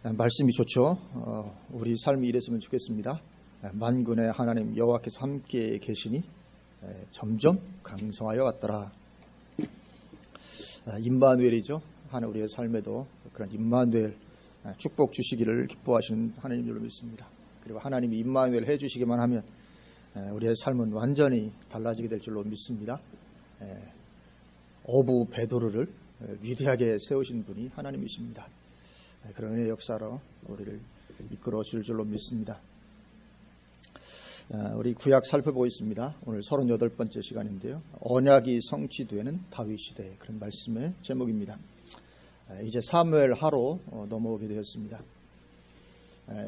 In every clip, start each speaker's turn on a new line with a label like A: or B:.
A: 말씀이 좋죠. 우리 삶이 이랬으면 좋겠습니다. 만군의 하나님 여호와께서 함께 계시니 점점 강성하여 왔더라. 임마누엘이죠. 하나님 우리의 삶에도 그런 임마누엘 축복 주시기를 기뻐하시는 하나님 줄로 믿습니다. 그리고 하나님이 임마누엘 해주시기만 하면 우리의 삶은 완전히 달라지게 될 줄로 믿습니다. 어부 베드로를 위대하게 세우신 분이 하나님이십니다. 그런 은혜의 역사로 우리를 이끌어 줄 줄로 믿습니다. 우리 구약 살펴보고 있습니다. 오늘 38번째 시간인데요. 언약이 성취되는 다윗 시대, 그런 말씀의 제목입니다. 이제 사무엘 하로 넘어오게 되었습니다.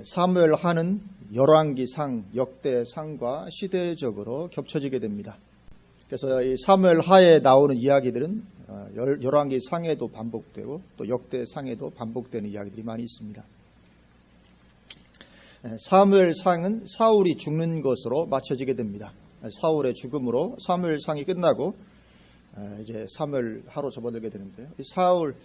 A: 사무엘 하는 열왕기상, 역대상과 시대적으로 겹쳐지게 됩니다. 그래서 이 사무엘 하에 나오는 이야기들은 열왕기상에도 반복되고 또 역대상에도 반복되는 이야기들이 많이 있습니다. 사무엘상은 사울이 죽는 것으로 맞춰지게 됩니다. 사울의 죽음으로 사무엘상이 끝나고 이제 사무엘 하로 접어들게 되는데요. 사울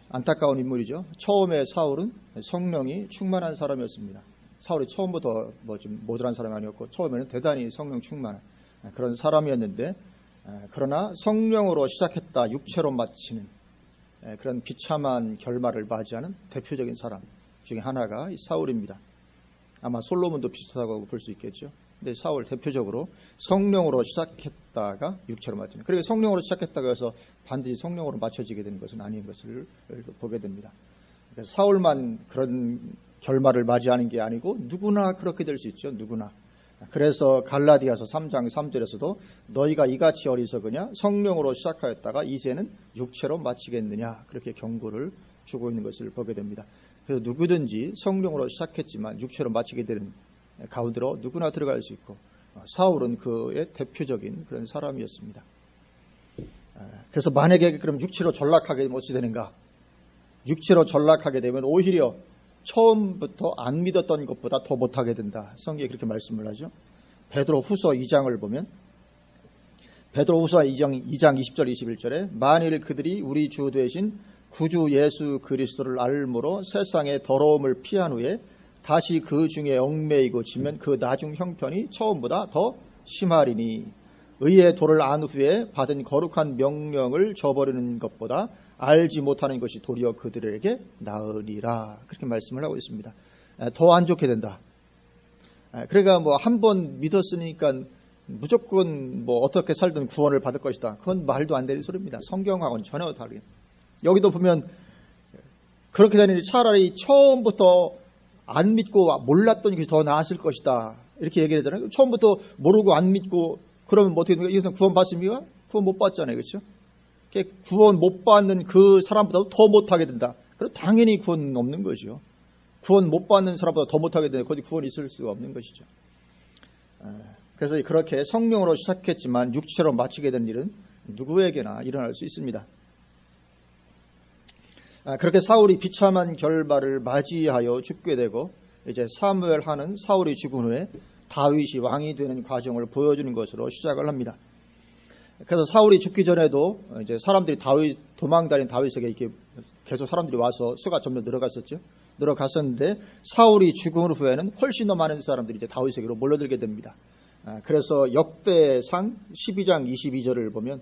A: 안타까운 인물이죠. 처음에 사울은 성령이 충만한 사람이었습니다. 사울이 처음부터 좀 모자란 사람이 아니었고 처음에는 대단히 성령 충만한 그런 사람이었는데, 그러나 성령으로 시작했다 육체로 마치는 그런 비참한 결말을 맞이하는 대표적인 사람 중에 하나가 사울입니다. 아마 솔로몬도 비슷하다고 볼 수 있겠죠. 근데 사울 대표적으로 성령으로 시작했다가 육체로 마치는, 그리고 성령으로 시작했다고 해서 반드시 성령으로 맞춰지게 되는 것은 아닌 것을 보게 됩니다. 그래서 사울만 그런 결말을 맞이하는 게 아니고 누구나 그렇게 될 수 있죠. 누구나. 그래서 갈라디아서 3장 3절에서도 너희가 이같이 어리석으냐, 성령으로 시작하였다가 이제는 육체로 마치겠느냐, 그렇게 경고를 주고 있는 것을 보게 됩니다. 그래서 누구든지 성령으로 시작했지만 육체로 마치게 되는 가운데로 누구나 들어갈 수 있고, 사울은 그의 대표적인 그런 사람이었습니다. 그래서 만약에 그럼 육체로 전락하게 되면 어찌 되는가? 육체로 전락하게 되면 오히려 처음부터 안 믿었던 것보다 더 못하게 된다. 성경에 그렇게 말씀을 하죠. 베드로 후서 2장을 보면, 베드로 후서 2장 20절 21절에 만일 그들이 우리 주 되신 구주 예수 그리스도를 알므로 세상의 더러움을 피한 후에 다시 그 중에 얽매이고 지면 그 나중 형편이 처음보다 더 심하리니 의의 도를 안 후에 받은 거룩한 명령을 저버리는 것보다 알지 못하는 것이 도리어 그들에게 나으리라. 그렇게 말씀을 하고 있습니다. 더 안 좋게 된다. 그러니까 한 번 믿었으니까 무조건 어떻게 살든 구원을 받을 것이다. 그건 말도 안 되는 소리입니다. 성경하고는 전혀 다르게. 여기도 보면 그렇게 되니 차라리 처음부터 안 믿고 몰랐던 것이 더 나았을 것이다. 이렇게 얘기를 하잖아요. 처음부터 모르고 안 믿고 그러면 어떻게 됩니까? 이것은 구원 받습니까? 구원 못 받잖아요. 그렇죠? 구원 못 받는 그 사람보다도 더 못하게 된다. 그럼 당연히 구원은 없는 거죠. 구원 못 받는 사람보다 더 못하게 되면 거기 구원이 있을 수가 없는 것이죠. 그래서 그렇게 성령으로 시작했지만 육체로 마치게 된 일은 누구에게나 일어날 수 있습니다. 그렇게 사울이 비참한 결말을 맞이하여 죽게 되고, 이제 사무엘 하는 사울이 죽은 후에 다윗이 왕이 되는 과정을 보여주는 것으로 시작을 합니다. 그래서 사울이 죽기 전에도 이제 사람들이 도망다닌 다윗에게 이렇게 계속 사람들이 와서 수가 점점 늘어갔었죠. 늘어갔었는데 사울이 죽은 후에는 훨씬 더 많은 사람들이 이제 다윗에게로 몰려들게 됩니다. 그래서 역대상 12장 22절을 보면,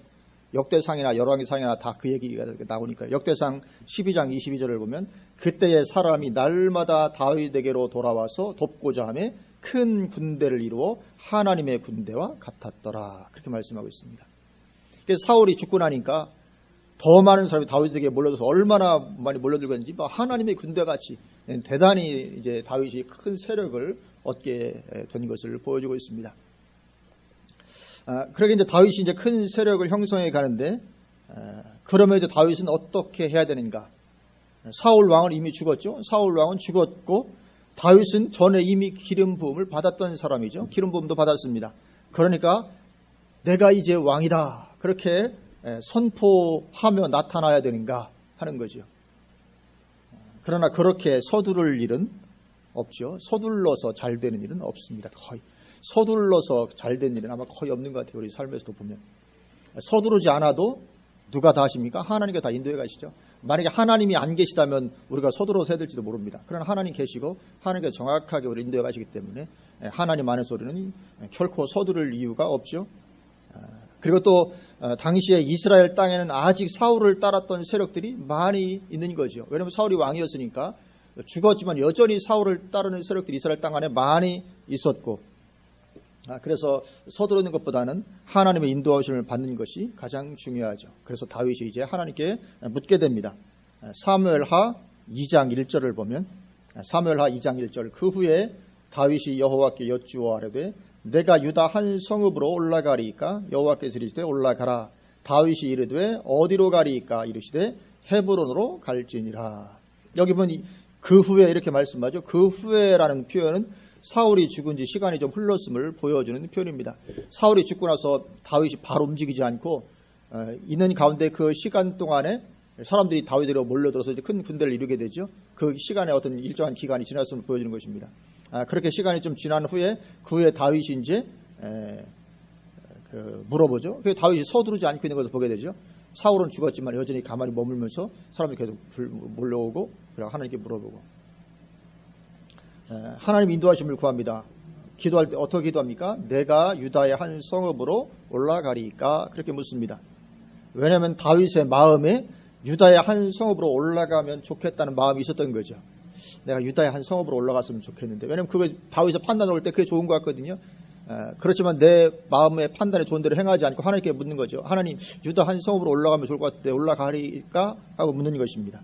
A: 역대상이나 열왕기상이나 다 그 얘기가 나오니까 역대상 12장 22절을 보면 그때의 사람이 날마다 다윗에게로 돌아와서 돕고자 하며 큰 군대를 이루어 하나님의 군대와 같았더라. 그렇게 말씀하고 있습니다. 사울이 죽고 나니까 더 많은 사람이 다윗에게 몰려들어서 얼마나 많이 몰려들었는지 하나님의 군대같이 대단히 이제 다윗이 큰 세력을 얻게 된 것을 보여주고 있습니다. 그러게 이제 다윗이 이제 큰 세력을 형성해 가는데, 그러면 이제 다윗은 어떻게 해야 되는가? 사울 왕은 이미 죽었죠. 사울 왕은 죽었고 다윗은 전에 이미 기름 부음을 받았던 사람이죠. 기름 부음도 받았습니다. 그러니까 내가 이제 왕이다. 그렇게 선포하며 나타나야 되는가 하는 거죠. 그러나 그렇게 서두를 일은 없죠. 서둘러서 잘 되는 일은 없습니다. 거의. 서둘러서 잘 된 일은 아마 거의 없는 것 같아요. 우리 삶에서도 보면. 서두르지 않아도 누가 다 하십니까? 하나님께 다 인도해 가시죠. 만약에 하나님이 안 계시다면 우리가 서둘러서 해야 될지도 모릅니다. 그러나 하나님 계시고 하나님께서 정확하게 우리 인도해 가시기 때문에 하나님 안에서 우리는 결코 서두를 이유가 없죠. 그리고 또 당시에 이스라엘 땅에는 아직 사울을 따랐던 세력들이 많이 있는 거죠. 왜냐하면 사울이 왕이었으니까 죽었지만 여전히 사울을 따르는 세력들이 이스라엘 땅 안에 많이 있었고, 그래서 서두르는 것보다는 하나님의 인도하심을 받는 것이 가장 중요하죠. 그래서 다윗이 이제 하나님께 묻게 됩니다. 사무엘하 2장 1절을 보면, 사무엘하 2장 1절, 그 후에 다윗이 여호와께 여쭈어 아뢰되 내가 유다 한 성읍으로 올라가리이까? 여호와께서 이르시되 올라가라. 다윗이 이르되 어디로 가리이까? 이르시되 헤브론으로 갈지니라. 여기 보면 그 후에 이렇게 말씀하죠. 그 후에라는 표현은 사울이 죽은 지 시간이 좀 흘렀음을 보여주는 표현입니다. 사울이 죽고 나서 다윗이 바로 움직이지 않고 있는 가운데 그 시간 동안에 사람들이 다윗으로 몰려들어서 이제 큰 군대를 이루게 되죠. 그 시간에 어떤 일정한 기간이 지났음을 보여주는 것입니다. 그렇게 시간이 좀 지난 후에 그 후에 다윗이 이제 물어보죠. 그 다윗이 서두르지 않고 있는 것을 보게 되죠. 사울은 죽었지만 여전히 가만히 머물면서 사람들이 계속 몰려오고 그리고 하나님께 물어보고, 하나님 인도하심을 구합니다. 기도할 때 어떻게 기도합니까? 내가 유다의 한 성읍으로 올라가리까? 그렇게 묻습니다. 왜냐하면 다윗의 마음에 유다의 한 성읍으로 올라가면 좋겠다는 마음이 있었던 거죠. 내가 유다의 한 성읍으로 올라갔으면 좋겠는데, 왜냐하면 그거 다윗의 판단을 올 때 그게 좋은 것 같거든요. 그렇지만 내 마음의 판단에 좋은 대로 행하지 않고 하나님께 묻는 거죠. 하나님, 유다 한 성읍으로 올라가면 좋을 것 같은데 올라가리까? 하고 묻는 것입니다.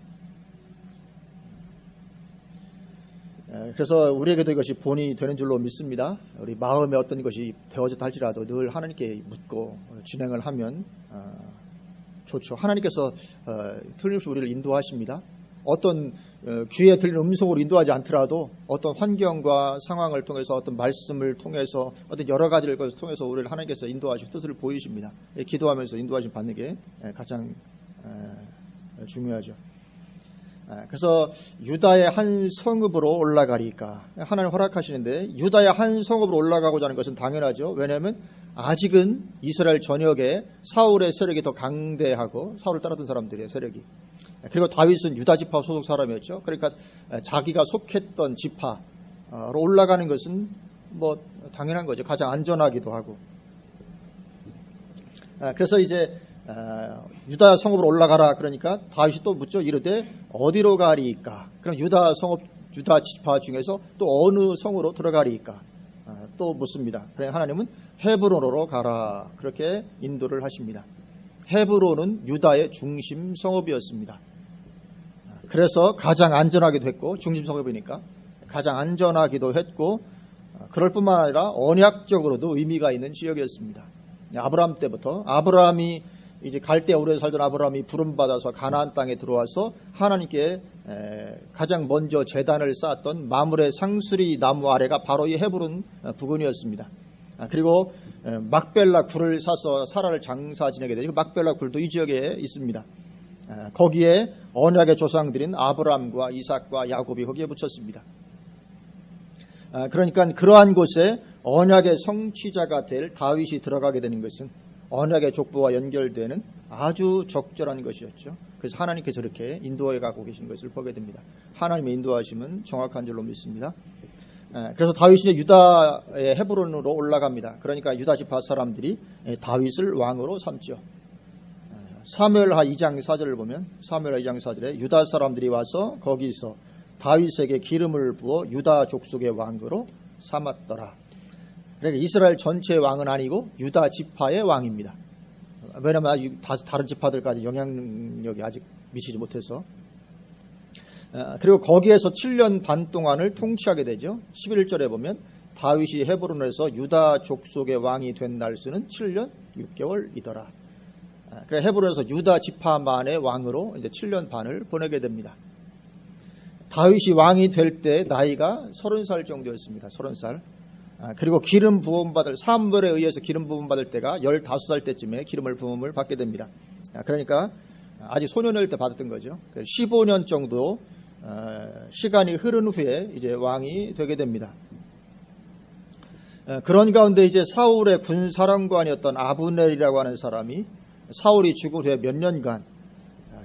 A: 그래서 우리에게도 이것이 본이 되는 줄로 믿습니다. 우리 마음에 어떤 것이 되어졌다 할지라도 늘 하나님께 묻고 진행을 하면 좋죠. 하나님께서 틀림없이 우리를 인도하십니다. 어떤 귀에 들리는 음성으로 인도하지 않더라도 어떤 환경과 상황을 통해서 어떤 말씀을 통해서 어떤 여러 가지를 통해서 우리를 하나님께서 인도하시고 뜻을 보이십니다. 기도하면서 인도하심 받는 게 가장 중요하죠. 그래서 유다의 한 성읍으로 올라가리까? 하나님 허락하시는데 유다의 한 성읍으로 올라가고자 하는 것은 당연하죠. 왜냐하면 아직은 이스라엘 전역에 사울의 세력이 더 강대하고 사울을 따랐던 사람들의 세력이, 그리고 다윗은 유다 지파 소속 사람이었죠. 그러니까 자기가 속했던 지파로 올라가는 것은 뭐 당연한 거죠. 가장 안전하기도 하고. 그래서 이제 유다 성읍으로 올라가라 그러니까 다윗이 또 묻죠. 이르되 어디로 가리이까? 그럼 유다 지파 중에서 또 어느 성으로 들어가리이까? 또 묻습니다. 그래 하나님은 헤브론으로 가라 그렇게 인도를 하십니다. 헤브론은 유다의 중심 성읍이었습니다. 그래서 가장 안전하기도 했고, 중심 성읍이니까 가장 안전하기도 했고, 그럴 뿐만 아니라 언약적으로도 의미가 있는 지역이었습니다. 아브라함 때부터 아브라함이 이제 갈대 오래 살던 아브라함이 부름받아서 가나안 땅에 들어와서 하나님께 가장 먼저 제단을 쌓았던 마므레 상수리 나무 아래가 바로 이 헤브론 부근이었습니다. 그리고 막벨라 굴을 사서 사라를 장사 지내게 되죠. 막벨라 굴도 이 지역에 있습니다. 거기에 언약의 조상들인 아브라함과 이삭과 야곱이 거기에 붙였습니다. 그러니까 그러한 곳에 언약의 성취자가 될 다윗이 들어가게 되는 것은 언약의 족보와 연결되는 아주 적절한 것이었죠. 그래서 하나님께서 이렇게 인도해 가고 계신 것을 보게 됩니다. 하나님의 인도하심은 정확한 줄로 믿습니다. 그래서 다윗이 유다의 헤브론으로 올라갑니다. 그러니까 유다 지파 사람들이 다윗을 왕으로 삼죠. 사무엘하 2장 4절을 보면 사무엘하 2장 4절에 유다 사람들이 와서 거기서 다윗에게 기름을 부어 유다 족속의 왕으로 삼았더라. 그러니까 이스라엘 전체의 왕은 아니고 유다 지파의 왕입니다. 왜냐하면 다른 지파들까지 영향력이 아직 미치지 못해서. 그리고 거기에서 7년 반 동안을 통치하게 되죠. 11절에 보면 다윗이 헤브론에서 유다 족속의 왕이 된 날수는 7년 6개월이더라. 그래서 헤브론에서 유다 지파만의 왕으로 이제 7년 반을 보내게 됩니다. 다윗이 왕이 될 때 나이가 30살 정도였습니다. 30살. 그리고 기름 부음 받을 사무엘에 의해서 기름 부음 받을 때가 15살 때쯤에 기름을 부음을 받게 됩니다. 그러니까 아직 소년일 때 받았던 거죠. 15년 정도 시간이 흐른 후에 이제 왕이 되게 됩니다. 그런 가운데 이제 사울의 군사령관이었던 아브넬이라고 하는 사람이 사울이 죽은 후에 몇 년간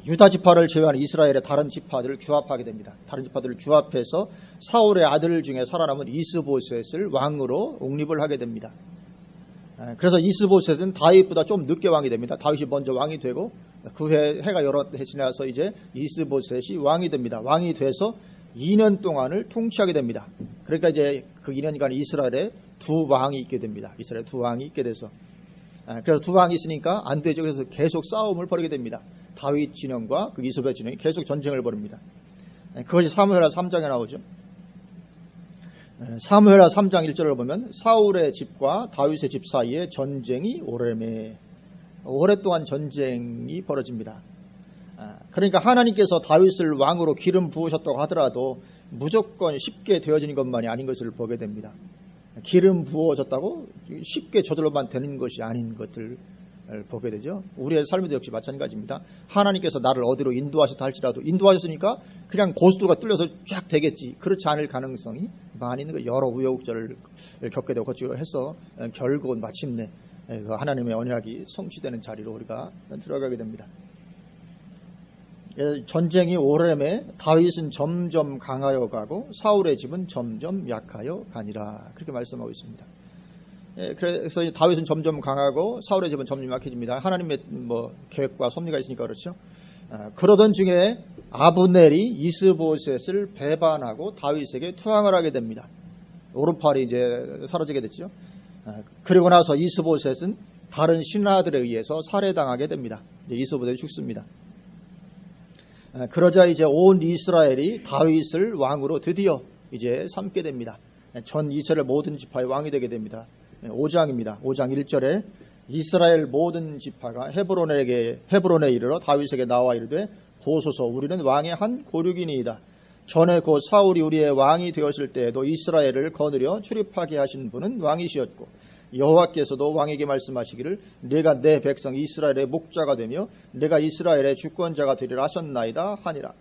A: 유다 지파를 제외한 이스라엘의 다른 지파들을 규합하게 됩니다. 다른 지파들을 규합해서 사울의 아들 중에 살아남은 이스보셋을 왕으로 옹립을 하게 됩니다. 그래서 이스보셋은 다윗보다 좀 늦게 왕이 됩니다. 다윗이 먼저 왕이 되고 그 해가 여러 해 지나서 이제 이스보셋이 왕이 됩니다. 왕이 돼서 2년 동안을 통치하게 됩니다. 그러니까 이제 그 2년간 이스라엘에 두 왕이 있게 됩니다. 이스라엘 두 왕이 있게 돼서 그래서 두 왕이 있으니까 안 되죠. 그래서 계속 싸움을 벌이게 됩니다. 다윗 진영과 그 이스보셋 진영이 계속 전쟁을 벌입니다. 그것이 사무엘하 3장에 나오죠. 사무엘하 3장 1절을 보면 사울의 집과 다윗의 집 사이에 전쟁이 오래매 오랫동안 전쟁이 벌어집니다. 그러니까 하나님께서 다윗을 왕으로 기름 부으셨다고 하더라도 무조건 쉽게 되어지는 것만이 아닌 것을 보게 됩니다. 기름 부어졌다고 쉽게 저절로만 되는 것이 아닌 것을 보게 되죠. 우리의 삶에도 역시 마찬가지입니다. 하나님께서 나를 어디로 인도하셨다 할지라도 인도하셨으니까 그냥 고속도로가 뚫려서 쫙 되겠지. 그렇지 않을 가능성이 많이 있는 거예요. 여러 우여곡절을 겪게 되고 거치고 해서 결국은 마침내 그 하나님의 언약이 성취되는 자리로 우리가 들어가게 됩니다. 전쟁이 오래매 다윗은 점점 강하여 가고 사울의 집은 점점 약하여 가니라. 그렇게 말씀하고 있습니다. 그래서 다윗은 점점 강하고 사울의 집은 점점 약해집니다. 하나님의 계획과 섭리가 있으니까 그렇죠. 그러던 중에 아브넬이 이스보셋을 배반하고 다윗에게 투항을 하게 됩니다. 오른팔이 이제 사라지게 됐죠. 그리고 나서 이스보셋은 다른 신하들에 의해서 살해당하게 됩니다. 이제 이스보셋이 죽습니다. 그러자 이제 온 이스라엘이 다윗을 왕으로 드디어 이제 삼게 됩니다. 전 이스라엘 모든 지파의 왕이 되게 됩니다. 5장입니다. 5장 1절에 이스라엘 모든 지파가 헤브론에 이르러 다윗에게 나와 이르되 보소서 우리는 왕의 한 고륙이니이다. 전에 곧 사울이 우리의 왕이 되었을 때에도 이스라엘을 거느려 출입하게 하신 분은 왕이시었고 여호와께서도 왕에게 말씀하시기를 내가 내 백성 이스라엘의 목자가 되며 내가 이스라엘의 주권자가 되리라 하셨나이다 하니라.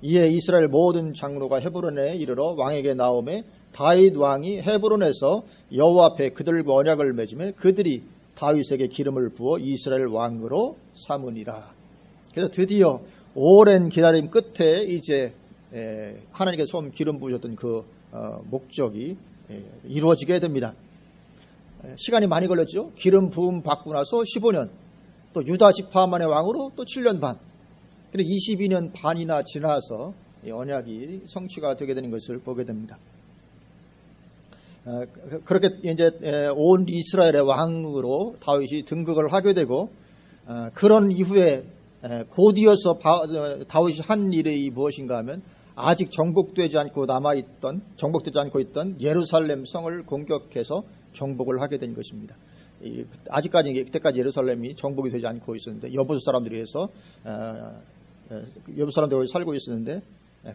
A: 이에 이스라엘 모든 장로가 헤브론에 이르러 왕에게 나오매 다윗 왕이 헤브론에서 여호와 앞에 그들과 언약을 맺으며 그들이 다윗에게 기름을 부어 이스라엘 왕으로 삼으니라. 그래서 드디어 오랜 기다림 끝에 이제 하나님께서 처음 기름 부으셨던 그 목적이 이루어지게 됩니다. 시간이 많이 걸렸죠. 기름 부음 받고 나서 15년, 또 유다 지파만의 왕으로 또 7년 반, 그리고 22년 반이나 지나서 언약이 성취가 되게 되는 것을 보게 됩니다. 그렇게 이제 온 이스라엘의 왕으로 다윗이 등극을 하게 되고 그런 이후에 곧이어서 다윗이 한 일이 무엇인가 하면 아직 정복되지 않고 있던 예루살렘 성을 공격해서 정복을 하게 된 것입니다. 아직까지 그때까지 예루살렘이 정복이 되지 않고 있었는데 여부 사람들이 해서 여부 사람들이 살고 있었는데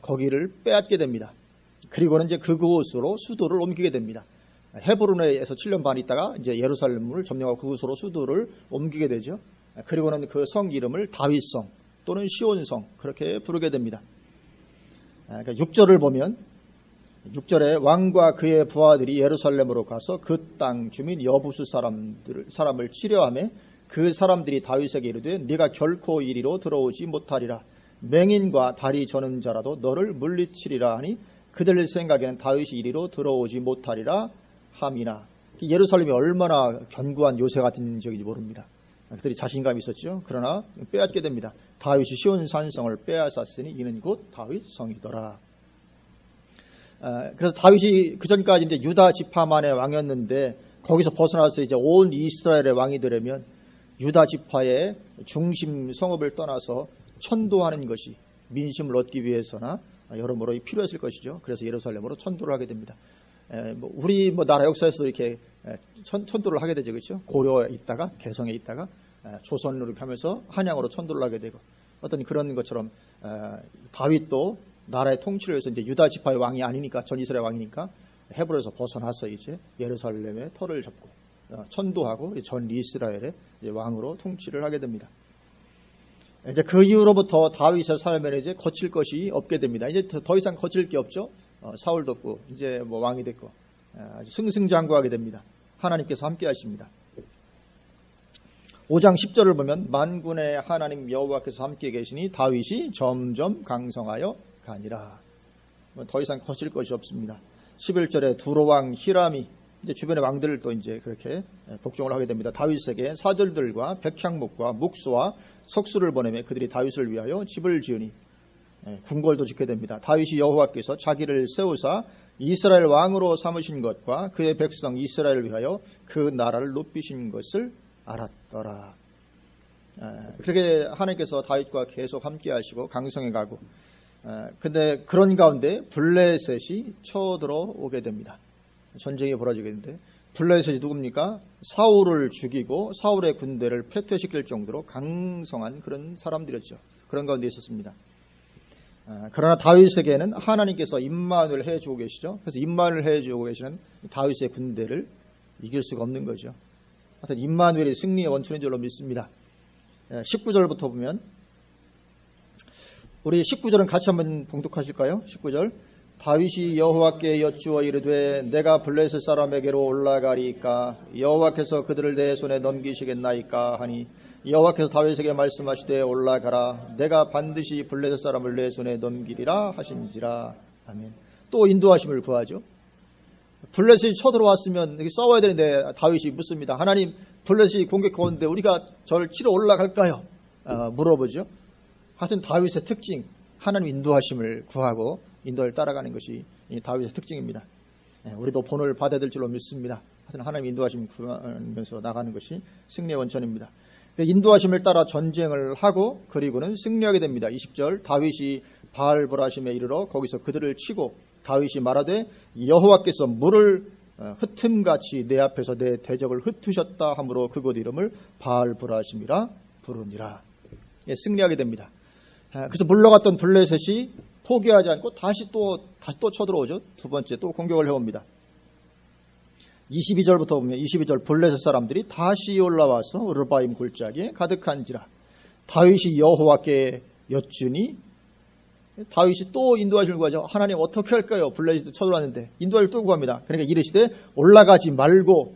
A: 거기를 빼앗게 됩니다. 그리고는 이제 그곳으로 수도를 옮기게 됩니다. 헤브론에서 7년 반 있다가 이제 예루살렘을 점령하고 그곳으로 수도를 옮기게 되죠. 그리고는 그 성 이름을 다윗성 또는 시온성 그렇게 부르게 됩니다. 그러니까 6절을 보면 6절에 왕과 그의 부하들이 예루살렘으로 가서 그 땅 주민 여부수 사람을 치려하며 그 사람들이 다윗에게 이르되 네가 결코 이리로 들어오지 못하리라. 맹인과 다리 저는 자라도 너를 물리치리라 하니 그들 생각에는 다윗이 이리로 들어오지 못하리라 함이나. 예루살렘이 얼마나 견고한 요새 같은 지역인지 모릅니다. 그들이 자신감이 있었죠. 그러나 빼앗게 됩니다. 다윗이 시온 산성을 빼앗았으니 이는 곧 다윗 성이더라. 그래서 다윗이 그 전까지 이제 유다 지파만의 왕이었는데 거기서 벗어나서 이제 온 이스라엘의 왕이 되려면 유다 지파의 중심 성읍을 떠나서 천도하는 것이 민심을 얻기 위해서나 여러모로 필요했을 것이죠. 그래서 예루살렘으로 천도를 하게 됩니다. 우리 나라 역사에서도 이렇게 천도를 하게 되죠, 그렇죠? 고려에 있다가 개성에 있다가 조선으로 하면서 한양으로 천도를 하게 되고 어떤 그런 것처럼 다윗도 나라의 통치를 위해서 이제 유다 지파의 왕이 아니니까 전 이스라엘 왕이니까 헤브론에서 벗어나서 이제 예루살렘의 터를 잡고 천도하고 전 이스라엘의 왕으로 통치를 하게 됩니다. 이제 그 이후로부터 다윗의 삶에는 이제 거칠 것이 없게 됩니다. 이제 더 이상 거칠 게 없죠. 사울도 없고 이제 왕이 됐고 아주 승승장구하게 됩니다. 하나님께서 함께 하십니다. 5장 10절을 보면 만군의 하나님 여호와께서 함께 계시니 다윗이 점점 강성하여 가니라. 더 이상 거칠 것이 없습니다. 11절에 두로왕 히람이 이제 주변의 왕들을 또 이제 그렇게 복종을 하게 됩니다. 다윗에게 사절들과 백향목과 묵수와 석수를 보내며 그들이 다윗을 위하여 집을 지으니 궁궐도 짓게 됩니다. 다윗이 여호와께서 자기를 세우사 이스라엘 왕으로 삼으신 것과 그의 백성 이스라엘을 위하여 그 나라를 높이신 것을 알았더라. 그렇게 하나님께서 다윗과 계속 함께 하시고 강성해 가고, 근데 그런 가운데 블레셋이 쳐들어오게 됩니다. 전쟁이 벌어지게 되는데, 블레셋이 누굽니까? 사울을 죽이고 사울의 군대를 패퇴시킬 정도로 강성한 그런 사람들이었죠. 그런 가운데 있었습니다. 그러나 다윗에게는 하나님께서 임마누엘 해주고 계시죠. 그래서 임마누엘 해주고 계시는 다윗의 군대를 이길 수가 없는 거죠. 하여튼 임마누엘이 승리의 원천인 줄로 믿습니다. 19절부터 보면, 우리 19절은 같이 한번 봉독하실까요? 19절. 다윗이 여호와께 여쭈어 이르되 내가 블레셋 사람에게로 올라가리까 여호와께서 그들을 내 손에 넘기시겠나이까 하니 여호와께서 다윗에게 말씀하시되 올라가라 내가 반드시 블레셋 사람을 내 손에 넘기리라 하신지라. 아멘. 또 인도하심을 구하죠. 블레셋이 쳐들어왔으면 싸워야 되는데 다윗이 묻습니다. 하나님, 블레셋이 공격해 오는데 우리가 저를 치러 올라갈까요? 물어보죠. 하여튼 다윗의 특징, 하나님 인도하심을 구하고 인도를 따라가는 것이 다윗의 특징입니다. 우리도 본을 받아야 될 줄로 믿습니다. 하여튼 하나님 인도하심을 구하면서 나가는 것이 승리의 원천입니다. 인도하심을 따라 전쟁을 하고 그리고는 승리하게 됩니다. 20절. 다윗이 바알보라심에 이르러 거기서 그들을 치고 다윗이 말하되 여호와께서 물을 흩음같이 내 앞에서 내 대적을 흩으셨다 하므로 그곳 이름을 바알보라심이라 부르니라. 승리하게 됩니다. 그래서 물러갔던 블레셋이 포기하지 않고 다시 또 쳐들어오죠. 두 번째 또 공격을 해옵니다. 22절부터 보면 22절 블레셋 사람들이 다시 올라와서 르바임 골짜기에 가득한지라. 다윗이 여호와께 여쭈니 다윗이 또 인도하심을 구하죠. 하나님 어떻게 할까요? 블레셋이 쳐들어왔는데 인도하심을 또 구합니다. 그러니까 이르시되 올라가지 말고,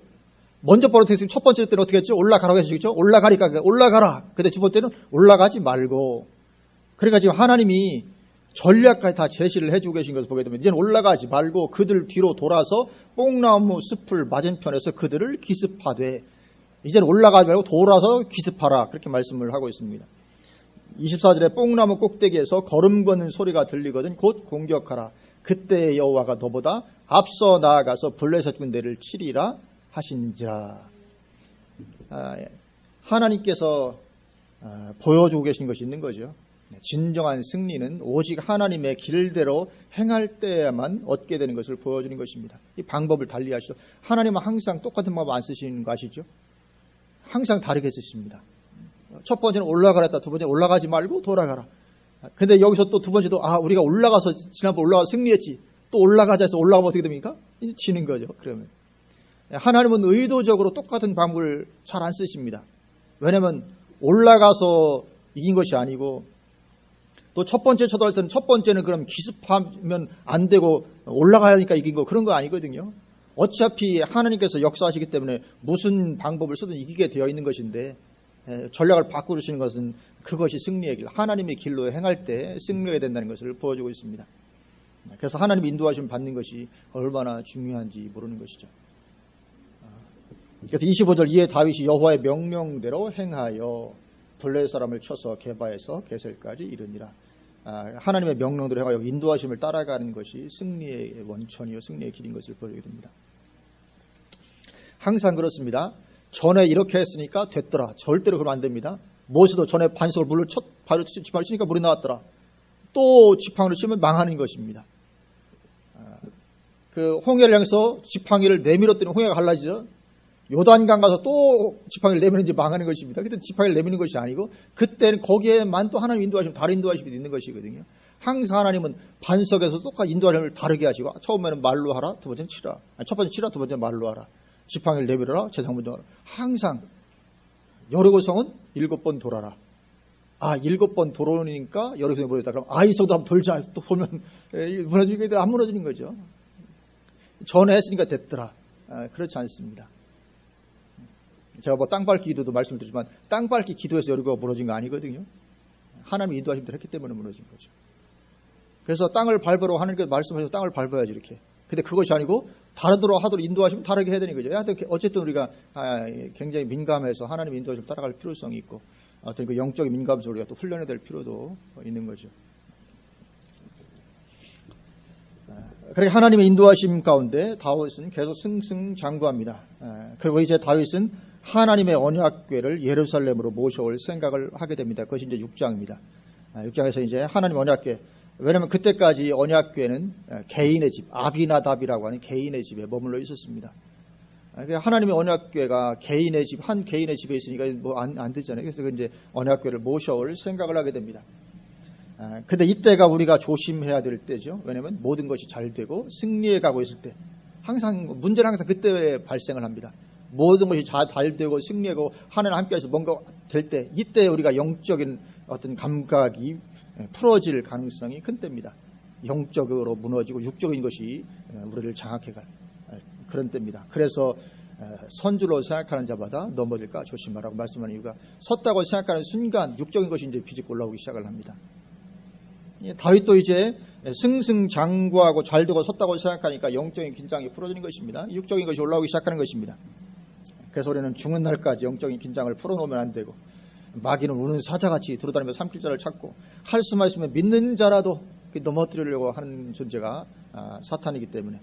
A: 먼저 벌어졌으면 첫 번째 때는 어떻게 했죠? 올라가라고 했죠. 올라가니까 올라가라. 근데 두 번째는 올라가지 말고. 그러니까 지금 하나님이 전략까지 다 제시를 해주고 계신 것을 보게 되면 이제는 올라가지 말고 그들 뒤로 돌아서 뽕나무 숲을 맞은편에서 그들을 기습하되, 이제는 올라가지 말고 돌아서 기습하라. 그렇게 말씀을 하고 있습니다. 24절에 뽕나무 꼭대기에서 걸음 걷는 소리가 들리거든 곧 공격하라. 그때 여호와가 너보다 앞서 나아가서 블레셋 군대를 치리라 하신지라. 하나님께서 보여주고 계신 것이 있는 거죠. 진정한 승리는 오직 하나님의 길대로 행할 때야만 얻게 되는 것을 보여주는 것입니다. 이 방법을 달리 하시죠. 하나님은 항상 똑같은 방법 안 쓰시는 거 아시죠? 항상 다르게 쓰십니다. 첫 번째는 올라가라 했다. 두 번째는 올라가지 말고 돌아가라. 근데 여기서 또 두 번째도 우리가 올라가서 지난번 올라가서 승리했지. 또 올라가자 해서 올라가면 어떻게 됩니까? 지는 거죠. 그러면 하나님은 의도적으로 똑같은 방법을 잘 안 쓰십니다. 왜냐하면 올라가서 이긴 것이 아니고, 또 첫 번째 쳐들어갈 때는 첫 번째는 그럼 기습하면 안 되고 올라가야 하니까 이긴 거, 그런 거 아니거든요. 어차피 하나님께서 역사하시기 때문에 무슨 방법을 쓰든 이기게 되어 있는 것인데, 전략을 바꾸시는 것은 그것이 승리의 길, 하나님의 길로 행할 때 승리가 된다는 것을 보여주고 있습니다. 그래서 하나님 인도하심 받는 것이 얼마나 중요한지 모르는 것이죠. 그래서 25절 이에 다윗이 여호와의 명령대로 행하여 블레셋 사람을 쳐서 게바에서 게셀까지 이르니라. 하나님의 명령대로 행하여 인도하심을 따라가는 것이 승리의 원천이요 승리의 길인 것을 보여주게 됩니다. 항상 그렇습니다. 전에 이렇게 했으니까 됐더라. 절대로 그러면 안 됩니다. 모세도 전에 반석을 물로 지팡이를 치니까 물이 나왔더라. 또 지팡이를 치면 망하는 것입니다. 그 홍해를 향해서 지팡이를 내밀었더니 홍해가 갈라지죠. 요단강 가서 또 지팡이를 내미는지 망하는 것입니다. 그때 지팡이를 내미는 것이 아니고 그때는 거기에만 또 하나님 인도하시면 다른 인도하심이 있는 것이거든요. 항상 하나님은 반석에서 똑같이 인도하심을 다르게 하시고 처음에는 말로 하라, 두 번째는 치라. 첫 번째 치라, 두 번째 말로 하라. 지팡이를 내밀어라, 제사장 먼저 하라. 항상 여리고성은 7번 돌아라. 7번 돌아오니까 여리고성이 무너졌다. 그럼 이성도 한번 돌자. 또 보면 무너지게 안 무너지는 거죠. 전에 했으니까 됐더라. 그렇지 않습니다. 제가 뭐 땅밟기 기도도 말씀드리지만 땅밟기 기도에서 여리고가 무너진 거 아니거든요. 하나님이 인도하심을 했기 때문에 무너진 거죠. 그래서 땅을 밟으라고 하나님께서 말씀하셔서 땅을 밟아야지 이렇게. 근데 그것이 아니고 다르도록 하도록 인도하시면 다르게 해야 되는 거죠. 어쨌든 우리가 굉장히 민감해서 하나님의 인도하심을 따라갈 필요성이 있고 어떤 그 영적인 민감성을 우리가 또 훈련해야 될 필요도 있는 거죠. 그렇게 하나님의 인도하심 가운데 다윗은 계속 승승장구합니다. 그리고 이제 다윗은 하나님의 언약궤를 예루살렘으로 모셔올 생각을 하게 됩니다. 그것이 이제 6장입니다. 6장에서 이제 하나님 언약궤, 왜냐하면 그때까지 언약궤는 개인의 집, 아비나답이라고 하는 개인의 집에 머물러 있었습니다. 하나님의 언약궤가 개인의 집, 한 개인의 집에 있으니까 뭐 안 되잖아요. 그래서 이제 언약궤를 모셔올 생각을 하게 됩니다. 근데 이때가 우리가 조심해야 될 때죠. 왜냐하면 모든 것이 잘 되고 승리해 가고 있을 때, 항상 문제는 항상 그때 발생을 합니다. 모든 것이 잘 되고 승리하고 하나님 함께해서 뭔가 될 때, 이때 우리가 영적인 어떤 감각이 풀어질 가능성이 큰 때입니다. 영적으로 무너지고 육적인 것이 우리를 장악해갈 그런 때입니다. 그래서 선주로 생각하는 자마다 넘어질까 조심하라고 말씀하는 이유가, 섰다고 생각하는 순간 육적인 것이 이제 비집고 올라오기 시작을 합니다. 다윗도 이제 승승장구하고 잘되고 섰다고 생각하니까 영적인 긴장이 풀어지는 것입니다. 육적인 것이 올라오기 시작하는 것입니다. 그래서 우리는 죽는 날까지 영적인 긴장을 풀어놓으면 안 되고, 마귀는 우는 사자같이 두루다니며 삼킬 자를 찾고 할 수만 있으면 믿는 자라도 넘어뜨리려고 하는 존재가 사탄이기 때문에,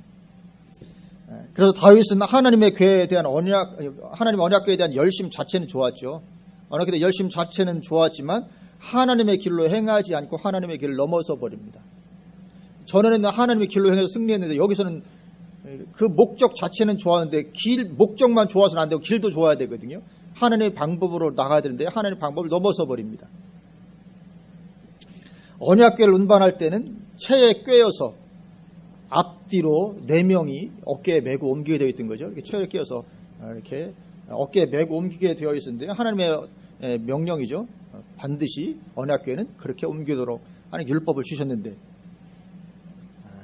A: 그래서 다윗은 하나님의 궤에 대한 하나님의 언약궤에 대한 열심 자체는 좋았죠. 언약궤에 대한 열심 자체는 좋았지만 하나님의 길로 행하지 않고 하나님의 길을 넘어서 버립니다. 전에는 하나님의 길로 행해서 승리했는데 여기서는 그 목적 자체는 좋았는데 목적만 좋아서는 안 되고 길도 좋아야 되거든요. 하나님의 방법으로 나가야 되는데 하나님의 방법을 넘어서 버립니다. 언약궤를 운반할 때는 채에 꿰어서 앞뒤로 4명이 어깨에 메고 옮기게 되어 있던 거죠. 이렇게 채에 꿰어서 이렇게 어깨에 메고 옮기게 되어 있었는데, 하나님의 명령이죠. 반드시 언약궤는 그렇게 옮기도록 하는 율법을 주셨는데,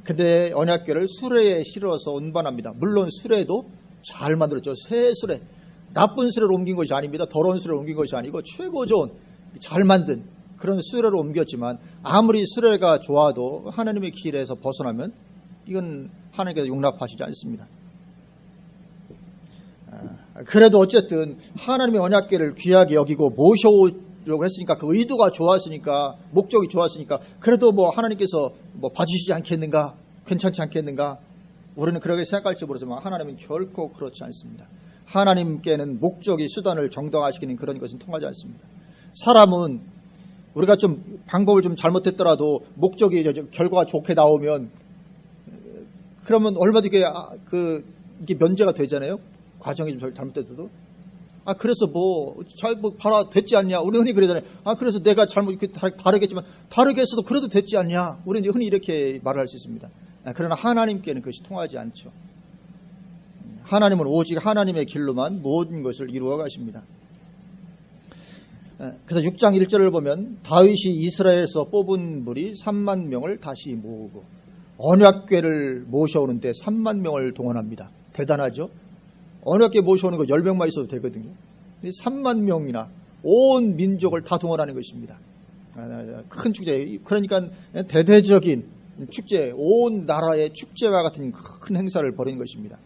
A: 근데 언약궤를 수레에 실어서 운반합니다. 물론 수레도 잘 만들었죠. 새 수레, 나쁜 수레로 옮긴 것이 아닙니다. 더러운 수레로 옮긴 것이 아니고 최고 좋은 잘 만든 그런 수레로 옮겼지만, 아무리 수레가 좋아도 하나님의 길에서 벗어나면 이건 하나님께서 용납하시지 않습니다. 그래도 어쨌든 하나님의 언약궤를 귀하게 여기고 모셔오려고 했으니까, 그 의도가 좋았으니까, 목적이 좋았으니까, 그래도 뭐 하나님께서 뭐 봐주시지 않겠는가, 괜찮지 않겠는가, 우리는 그렇게 생각할지 모르지만 하나님은 결코 그렇지 않습니다. 하나님께는 목적이 수단을 정당화시키는 그런 것은 통하지 않습니다. 사람은 우리가 좀 방법을 좀 잘못했더라도 목적이 결과가 좋게 나오면, 그러면 얼마든지 이게 면제가 되잖아요. 과정이 좀 잘못됐어도. 그래서 봐라, 됐지 않냐. 우리 흔히 그러잖아요. 그래서 내가 잘못, 다르겠지만, 다르게 했어도 그래도 됐지 않냐. 우리는 흔히 이렇게 말을 할 수 있습니다. 그러나 하나님께는 그것이 통하지 않죠. 하나님은 오직 하나님의 길로만 모든 것을 이루어 가십니다. 그래서 6장 1절을 보면, 다윗이 이스라엘에서 뽑은 무리 3만 명을 다시 모으고 언약궤를 모셔오는데 3만 명을 동원합니다. 대단하죠? 언약궤 모셔오는 거 10명만 있어도 되거든요. 3만 명이나 온 민족을 다 동원하는 것입니다. 큰 축제, 그러니까 대대적인 축제, 온 나라의 축제와 같은 큰 행사를 벌이는 것입니다.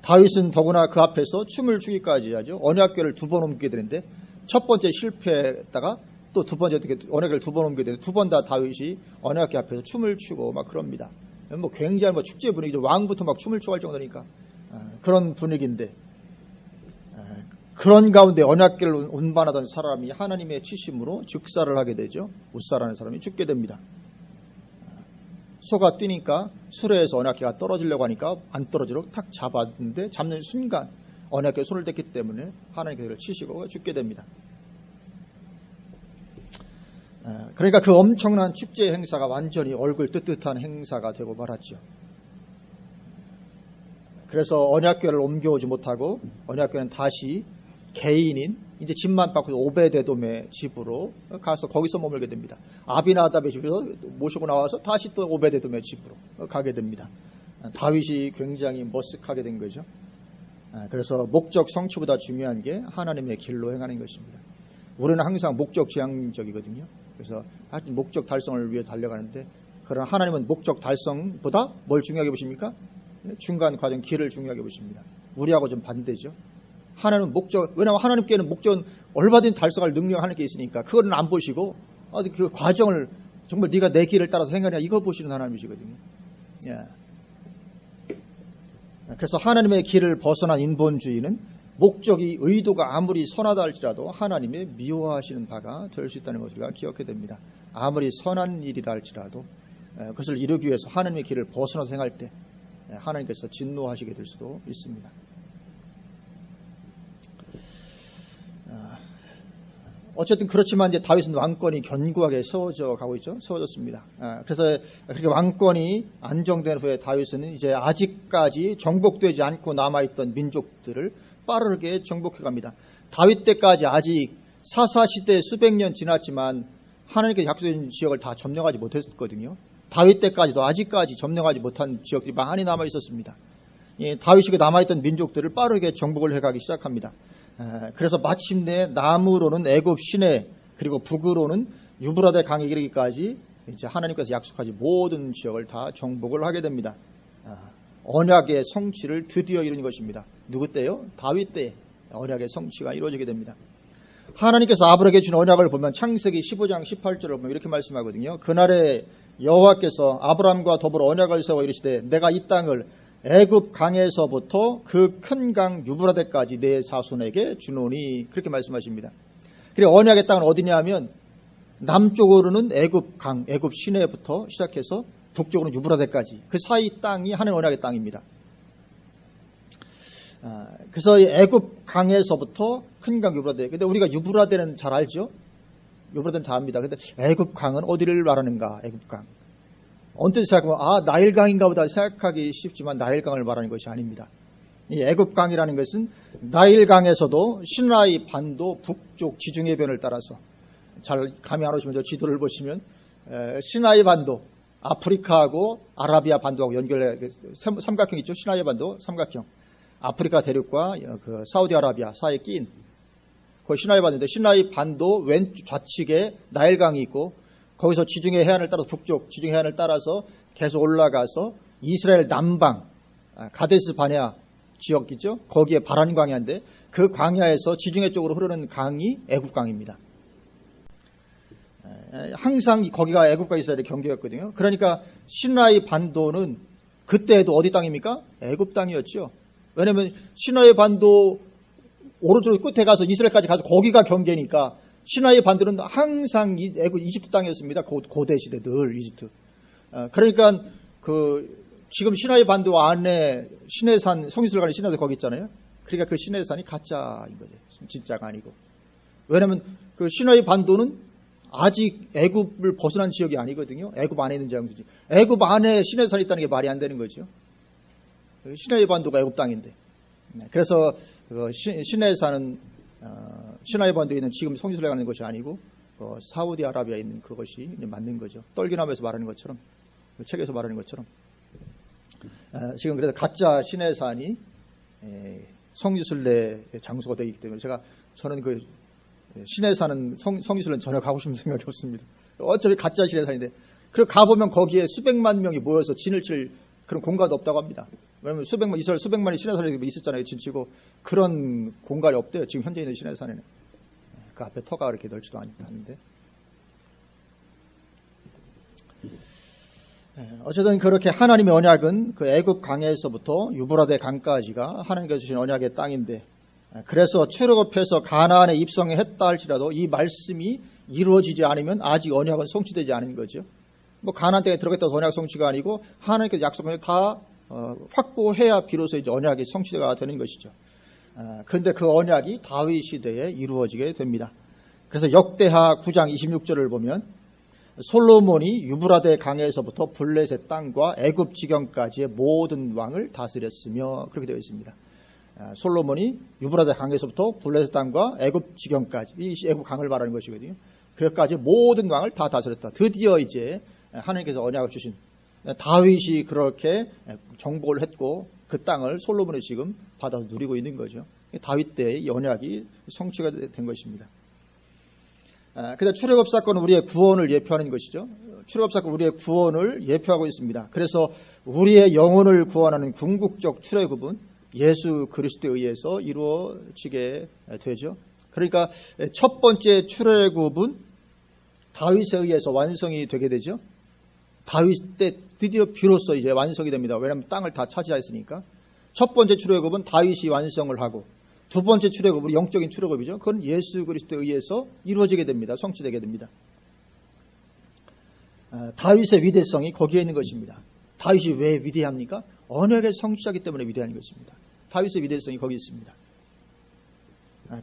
A: 다윗은 더구나 그 앞에서 춤을 추기까지 하죠. 언약궤를 2번 옮기게 되는데, 첫 번째 실패했다가 또 두 번째 언약궤를 2번 옮기게 되는데, 2번 다 다윗이 언약궤 앞에서 춤을 추고 막 그럽니다. 굉장히 축제 분위기죠. 왕부터 막 춤을 추고 할 정도니까 그런 분위기인데, 그런 가운데 언약궤를 운반하던 사람이 하나님의 치심으로 즉사를 하게 되죠. 웃사라는 사람이 죽게 됩니다. 소가 뛰니까 수레에서 언약궤가 떨어지려고 하니까 안 떨어지도록 탁 잡았는데, 잡는 순간 언약궤에 손을 댔기 때문에 하나님께서 그를 치시고 죽게 됩니다. 그러니까 그 엄청난 축제 행사가 완전히 얼굴 뜨뜻한 행사가 되고 말았죠. 그래서 언약궤를 옮겨오지 못하고 언약궤는 다시 개인인 이제 집만 바꾸서 오베데돔의 집으로 가서 거기서 머물게 됩니다. 아비나답의 집에서 모시고 나와서 다시 또 오베데돔의 집으로 가게 됩니다. 다윗이 굉장히 머쓱하게 된 거죠. 그래서 목적 성취보다 중요한 게 하나님의 길로 행하는 것입니다. 우리는 항상 목적 지향적이거든요. 그래서 목적 달성을 위해 달려가는데, 그러나 하나님은 목적 달성보다 뭘 중요하게 보십니까? 중간 과정 길을 중요하게 보십니다. 우리하고 좀 반대죠. 하나님은 목적, 왜냐하면 하나님께는 목적은 얼마든지 달성할 능력 하나님께 있으니까 그거는 안 보시고 그 과정을 정말 네가 내 길을 따라서 행하냐 이거 보시는 하나님이시거든요. 예. 그래서 하나님의 길을 벗어난 인본주의는 목적이 의도가 아무리 선하다 할지라도 하나님의 미워하시는 바가 될 수 있다는 것을 우리가 기억해야 됩니다. 아무리 선한 일이라 할지라도 그것을 이루기 위해서 하나님의 길을 벗어나서 행할 때 하나님께서 진노하시게 될 수도 있습니다. 어쨌든 그렇지만 이제 다윗은 왕권이 견고하게 세워져 가고 있죠. 세워졌습니다. 그래서 그렇게 왕권이 안정된 후에 다윗은 이제 아직까지 정복되지 않고 남아있던 민족들을 빠르게 정복해 갑니다. 다윗 때까지 아직 사사시대 수백 년 지났지만 하나님께 약속된 지역을 다 점령하지 못했거든요. 다윗 때까지도 아직까지 점령하지 못한 지역들이 많이 남아 있었습니다. 다윗이 남아있던 민족들을 빠르게 정복을 해가기 시작합니다. 그래서 마침내 남으로는 애굽 시내, 그리고 북으로는 유브라데 강에 이르기까지 이제 하나님께서 약속하신 모든 지역을 다 정복을 하게 됩니다. 언약의 성취를 드디어 이룬 것입니다. 누구 때요? 다윗 때 언약의 성취가 이루어지게 됩니다. 하나님께서 아브라함에게 준 언약을 보면 창세기 15장 18절을 보면 이렇게 말씀하거든요. 그날에 여호와께서 아브라함과 더불어 언약을 세워 이르시되 내가 이 땅을 애굽 강에서부터 그 큰 강 유브라데까지 내 자손에게 주노니, 그렇게 말씀하십니다. 그리고 언약의 땅은 어디냐 하면 남쪽으로는 애굽 강, 애굽 시내부터 시작해서 북쪽으로는 유브라데까지 그 사이 땅이 하나님의 언약의 땅입니다. 그래서 이 애굽 강에서부터 큰 강 유브라데, 근데 우리가 유브라데는 잘 알죠? 유브라데는 다 압니다. 근데 애굽 강은 어디를 말하는가? 애굽 강. 언뜻 생각하면 나일강인가 보다 생각하기 쉽지만 나일강을 말하는 것이 아닙니다. 이 애굽강이라는 것은 나일강에서도 시나이 반도 북쪽 지중해변을 따라서, 잘 감이 안 오시면 저 지도를 보시면 시나이 반도, 아프리카하고 아라비아 반도하고 연결해 삼각형 있죠. 시나이 반도 삼각형, 아프리카 대륙과 그 사우디아라비아 사이에 끼인 그 시나이 반도인데, 시나이 반도 왼쪽 좌측에 나일강이 있고 거기서 지중해 해안을 따라서 북쪽 지중해 해안을 따라서 계속 올라가서 이스라엘 남방 가데스 바네아 지역 있죠. 거기에 바란 광야인데 그 광야에서 지중해 쪽으로 흐르는 강이 애굽강입니다. 항상 거기가 애굽과 이스라엘의 경계였거든요. 그러니까 시나이 반도는 그때도 어디 땅입니까? 애굽 땅이었죠. 왜냐하면 시나이 반도 오른쪽 끝에 가서 이스라엘까지 가서 거기가 경계니까 시나이 반도는 항상 애굽 이집트 땅이었습니다. 고대 시대 늘 이집트. 그러니까 지금 시나이 반도 안에 시내산, 성이슬 가는 시내산 거기 있잖아요. 그러니까 그 시내산이 가짜인 거죠. 진짜가 아니고. 왜냐하면 그 시나이 반도는 아직 애굽을 벗어난 지역이 아니거든요. 애굽 안에 있는 지역이지. 애굽 안에 시내산이 있다는 게 말이 안 되는 거죠. 시나이 반도가 애굽 땅인데. 그래서 시내산은 시나이 반도에 있는 지금 성지순례 가는 것이 아니고 사우디아라비아에 있는 그것이 맞는 거죠. 떨기나무에서 말하는 것처럼, 그 책에서 말하는 것처럼 지금 그래서 가짜 시내산이 성지순례 장소가 되기 때문에 저는 그 시내산은 성지순례는 전혀 가고 싶은 생각이 없습니다. 어차피 가짜 시내산인데, 그리고 가보면 거기에 수백만 명이 모여서 진을 칠 그런 공간도 없다고 합니다. 왜냐하면 이스라엘 수백만이 시내산에 있었잖아요. 진치고 그런 공간이 없대요. 지금 현재 있는 시내산에는. 그 앞에 터가 그렇게 넓지도 않는데. 어쨌든 그렇게 하나님의 언약은 그 애굽 강에서부터 유브라데 강까지가 하나님께서 주신 언약의 땅인데, 그래서 출애굽해서 가나안에 입성했다 할지라도 이 말씀이 이루어지지 않으면 아직 언약은 성취되지 않은 거죠. 뭐 가나안 땅에 들어갔다고 언약 성취가 아니고 하나님께서 약속한 다 확보해야 비로소 이제 언약이 성취가 되는 것이죠. 그런데 그 언약이 다윗 시대에 이루어지게 됩니다. 그래서 역대하 9장 26절을 보면 솔로몬이 유브라데 강에서부터 블레셋 땅과 애굽 지경까지의 모든 왕을 다스렸으며, 그렇게 되어 있습니다. 솔로몬이 유브라데 강에서부터 블레셋 땅과 애굽 지경까지, 이 애굽 강을 말하는 것이거든요. 그까지 모든 왕을 다 다스렸다. 드디어 이제 하나님께서 언약을 주신 다윗이 그렇게 정복을 했고 그 땅을 솔로몬이 지금 받아서 누리고 있는 거죠. 다윗 때의 언약이 성취가 된 것입니다. 그래서 출애굽 사건은 우리의 구원을 예표하는 것이죠. 출애굽 사건 우리의 구원을 예표하고 있습니다. 그래서 우리의 영혼을 구원하는 궁극적 출애굽은 예수 그리스도에 의해서 이루어지게 되죠. 그러니까 첫 번째 출애굽은 다윗에 의해서 완성이 되게 되죠. 다윗 때 드디어 비로소 이제 완성이 됩니다. 왜냐하면 땅을 다 차지했으니까. 첫 번째 출애굽은 다윗이 완성을 하고, 두 번째 출애굽은 영적인 출애굽이죠. 그건 예수 그리스도에 의해서 이루어지게 됩니다. 성취되게 됩니다. 다윗의 위대성이 거기에 있는 것입니다. 다윗이 왜 위대합니까? 언약의 성취하기 때문에 위대한 것입니다. 다윗의 위대성이 거기 있습니다.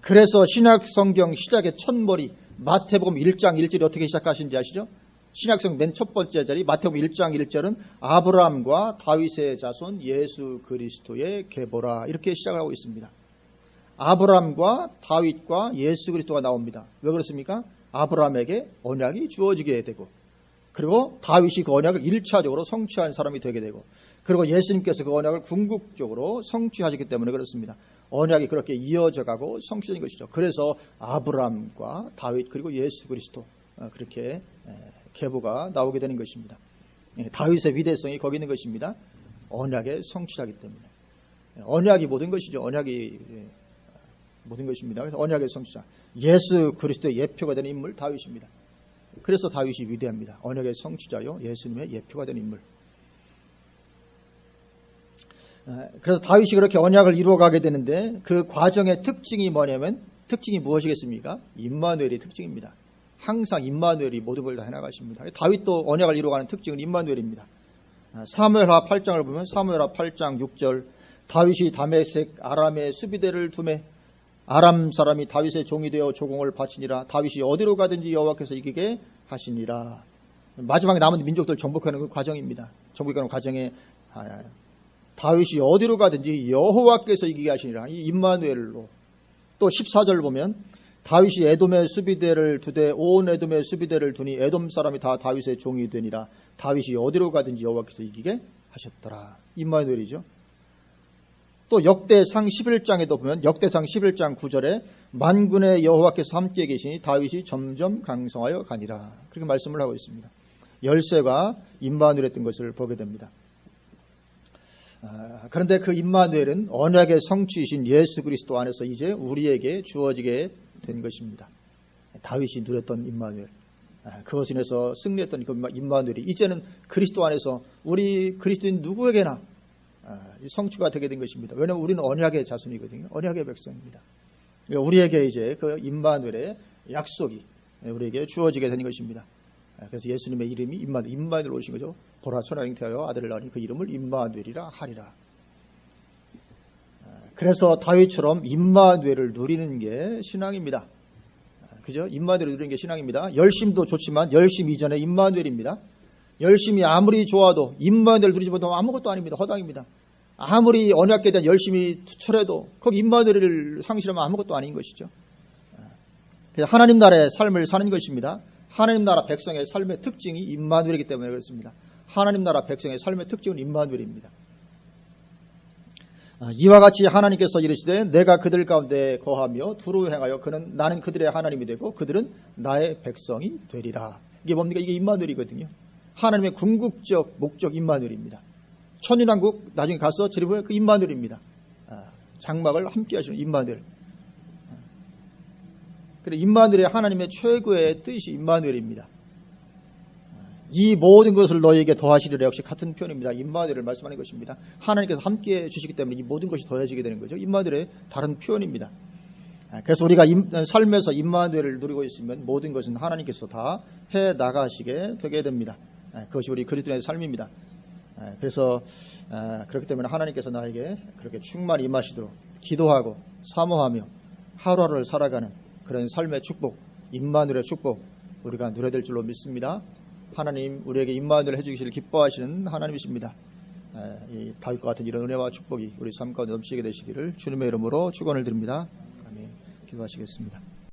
A: 그래서 신약 성경 시작의 첫머리 마태복음 1장 1절이 어떻게 시작하신지 아시죠? 신약성 맨 첫 번째 자리 마태복음 1장 1절은 아브라함과 다윗의 자손 예수 그리스도의 계보라 이렇게 시작을 하고 있습니다. 아브라함과 다윗과 예수 그리스도가 나옵니다. 왜 그렇습니까? 아브라함에게 언약이 주어지게 되고, 그리고 다윗이 그 언약을 1차적으로 성취한 사람이 되게 되고, 그리고 예수님께서 그 언약을 궁극적으로 성취하시기 때문에 그렇습니다. 언약이 그렇게 이어져 가고 성취된 것이죠. 그래서 아브라함과 다윗 그리고 예수 그리스도 그렇게 계보가 나오게 되는 것입니다. 다윗의 위대성이 거기 있는 것입니다. 언약의 성취하기 때문에. 언약이 모든 것이죠. 언약이 모든 것입니다. 그래서 언약의 성취자 예수 그리스도의 예표가 되는 인물 다윗입니다. 그래서 다윗이 위대합니다. 언약의 성취자요 예수님의 예표가 되는 인물. 그래서 다윗이 그렇게 언약을 이루어가게 되는데 그 과정의 특징이 뭐냐면, 특징이 무엇이겠습니까? 임마누엘이 특징입니다. 항상 임마누엘이 모든 걸 다 해나가십니다. 다윗도 언약을 이루어가는 특징은 임마누엘입니다. 사무엘하 8장을 보면 사무엘하 8장 6절 다윗이 다메섹 아람의 수비대를 두매 아람 사람이 다윗의 종이 되어 조공을 바치니라. 다윗이 어디로 가든지 여호와께서 이기게 하시니라. 마지막에 남은 민족들 정복하는 그 과정입니다. 정복하는 과정에 다윗이 어디로 가든지 여호와께서 이기게 하시니라. 이 임마누엘로. 또 14절 보면 다윗이 에돔의 수비대를 두되 온 에돔의 수비대를 두니 에돔 사람이 다 다윗의 종이 되니라. 다윗이 어디로 가든지 여호와께서 이기게 하셨더라. 임마누엘이죠. 또 역대상 11장에도 보면 역대상 11장 9절에 만군의 여호와께서 함께 계시니 다윗이 점점 강성하여 가니라. 그렇게 말씀을 하고 있습니다. 열쇠가 임마누엘했던 것을 보게 됩니다. 그런데 그 임마누엘은 언약의 성취이신 예수 그리스도 안에서 이제 우리에게 주어지게 된 것입니다. 다윗이 누렸던 임마누엘, 그것을 인해서 승리했던 그 임마누엘이 이제는 그리스도 안에서 우리 그리스도인 누구에게나 성취가 되게 된 것입니다. 왜냐하면 우리는 언약의 자손이거든요. 언약의 백성입니다. 우리에게 이제 그 임마누엘의 약속이 우리에게 주어지게 된 것입니다. 그래서 예수님의 이름이 임마누엘 오신 거죠. 보라 천하 잉태하여 아들을 낳으니 그 이름을 임마누엘이라 하리라. 그래서 다윗처럼 임마누엘을 누리는 게 신앙입니다. 그죠? 임마누엘을 누리는 게 신앙입니다. 열심도 좋지만 열심 이전에 임마누엘입니다. 열심이 아무리 좋아도 임마누엘을 누리지 못하면 아무것도 아닙니다. 허당입니다. 아무리 언약에 대한 열심이 투철해도 거기 임마누엘을 상실하면 아무것도 아닌 것이죠. 그래서 하나님 나라의 삶을 사는 것입니다. 하나님 나라 백성의 삶의 특징이 임마누엘이기 때문에 그렇습니다. 하나님 나라 백성의 삶의 특징은 임마누엘입니다. 이와 같이 하나님께서 이르시되 내가 그들 가운데 거하며 두루 행하여 나는 그들의 하나님이 되고 그들은 나의 백성이 되리라. 이게 뭡니까? 이게 임마누엘이거든요. 하나님의 궁극적 목적 임마누엘입니다. 천인왕국 나중에 가서 제르보에 그 임마누엘입니다. 장막을 함께 하시는 임마누엘. 그래 임마누엘의 하나님의 최고의 뜻이 임마누엘입니다. 이 모든 것을 너희에게 더하시리라 역시 같은 표현입니다. 임마누엘을 말씀하는 것입니다. 하나님께서 함께 주시기 때문에 이 모든 것이 더해지게 되는 거죠. 임마누엘의 다른 표현입니다. 그래서 우리가 삶에서 임마누엘을 누리고 있으면 모든 것은 하나님께서 다 해 나가시게 되게 됩니다. 그것이 우리 그리스도인의 삶입니다. 그래서 그렇기 때문에 하나님께서 나에게 그렇게 충만히 임하시도록 기도하고 사모하며 하루하루를 살아가는 그런 삶의 축복, 임마누엘의 축복 우리가 누려야 될 줄로 믿습니다. 하나님 우리에게 임마누엘 해주시기를 기뻐하시는 하나님이십니다. 이 다윗과 같은 이런 은혜와 축복이 우리 삶 가운데 넘치게 되시기를 주님의 이름으로 축원을 드립니다. 아멘. 기도하시겠습니다.